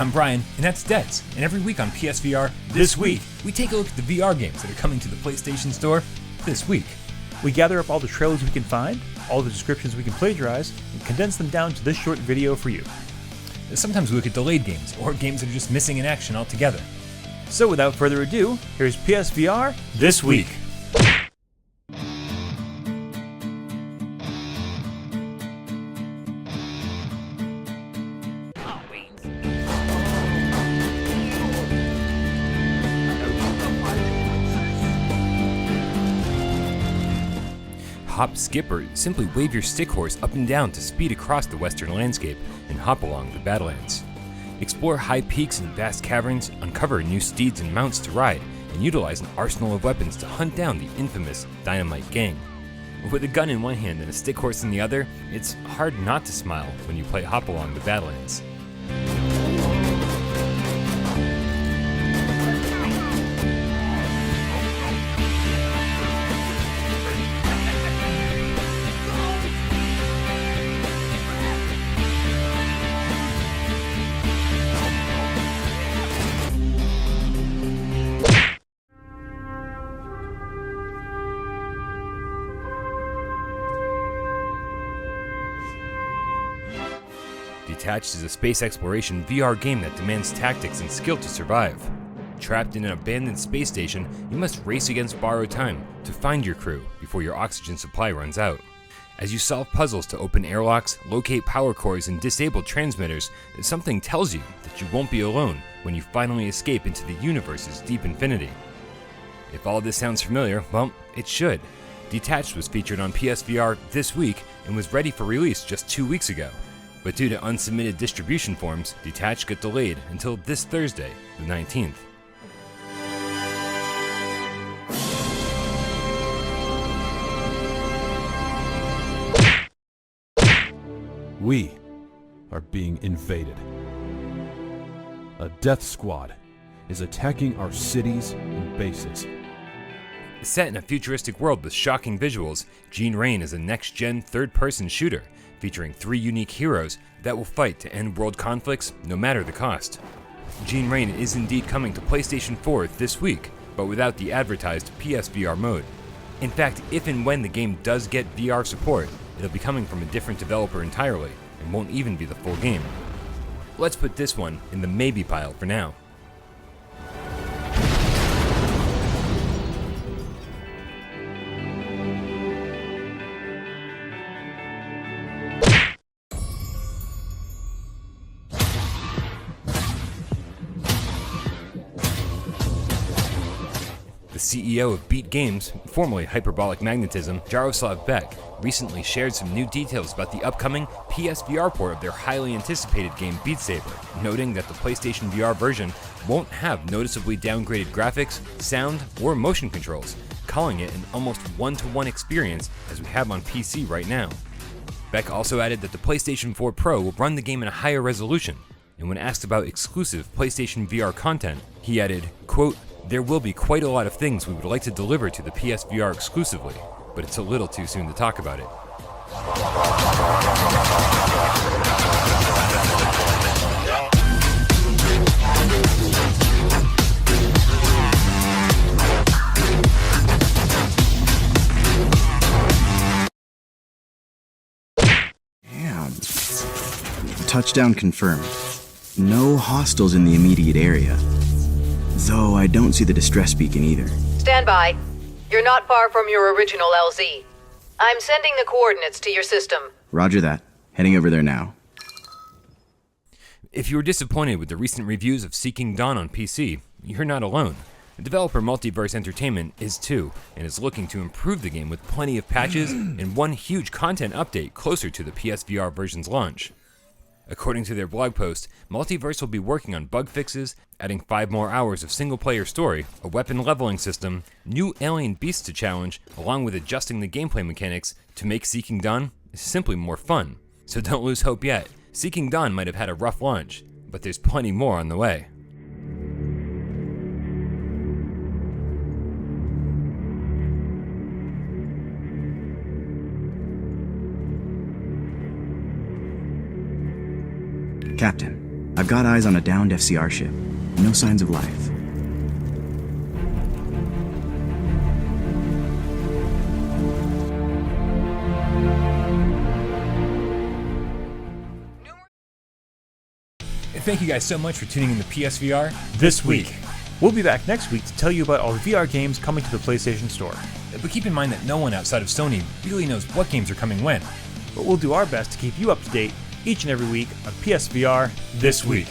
I'm Brian, and that's Dez. And every week on PSVR This Week, we take a look at the VR games that are coming to the PlayStation Store this week. We gather up all the trailers we can find, all the descriptions we can plagiarize, and condense them down to this short video for you. Sometimes we look at delayed games, or games that are just missing in action altogether. So without further ado, here's PSVR This Week. Hop, skip, or simply wave your stick horse up and down to speed across the western landscape and hop along the Battlelands. Explore high peaks and vast caverns, uncover new steeds and mounts to ride, and utilize an arsenal of weapons to hunt down the infamous Dynamite Gang. With a gun in one hand and a stick horse in the other, it's hard not to smile when you play Hop Along the Battlelands. Detach is a space exploration VR game that demands tactics and skill to survive. Trapped in an abandoned space station, you must race against borrowed time to find your crew before your oxygen supply runs out. As you solve puzzles to open airlocks, locate power cores, and disable transmitters, something tells you that you won't be alone when you finally escape into the universe's deep infinity. If all this sounds familiar, well, it should. Detached was featured on PSVR this week and was ready for release just 2 weeks ago. But due to unsubmitted distribution forms, Detach got delayed until this Thursday, the 19th. We are being invaded. A death squad is attacking our cities and bases. Set in a futuristic world with shocking visuals, Gene Rain is a next-gen third-person shooter featuring 3 unique heroes that will fight to end world conflicts no matter the cost. Gene Rain is indeed coming to PlayStation 4 this week, but without the advertised PSVR mode. In fact, if and when the game does get VR support, it'll be coming from a different developer entirely, and won't even be the full game. Let's put this one in the maybe pile for now. The CEO of Beat Games, formerly Hyperbolic Magnetism, Jaroslav Beck, recently shared some new details about the upcoming PSVR port of their highly anticipated game Beat Saber, noting that the PlayStation VR version won't have noticeably downgraded graphics, sound, or motion controls, calling it an almost one-to-one experience as we have on PC right now. Beck also added that the PlayStation 4 Pro will run the game in a higher resolution, and when asked about exclusive PlayStation VR content, he added, quote, "There will be quite a lot of things we would like to deliver to the PSVR exclusively, but it's a little too soon to talk about it." Damn. Touchdown confirmed. No hostiles in the immediate area. Though I don't see the distress beacon either. Stand by. You're not far from your original LZ. I'm sending the coordinates to your system. Roger that. Heading over there now. If you were disappointed with the recent reviews of Seeking Dawn on PC, you're not alone. The developer Multiverse Entertainment is too, and is looking to improve the game with plenty of patches and one huge content update closer to the PSVR version's launch. According to their blog post, Multiverse will be working on bug fixes, adding 5 more hours of single-player story, a weapon leveling system, new alien beasts to challenge, along with adjusting the gameplay mechanics to make Seeking Dawn simply more fun. So don't lose hope yet. Seeking Dawn might have had a rough launch, but there's plenty more on the way. Captain, I've got eyes on a downed FCR ship. No signs of life. Thank you guys so much for tuning in to PSVR This week. We'll be back next week to tell you about all the VR games coming to the PlayStation Store. But keep in mind that no one outside of Sony really knows what games are coming when. But we'll do our best to keep you up to date each and every week on PSVR This week.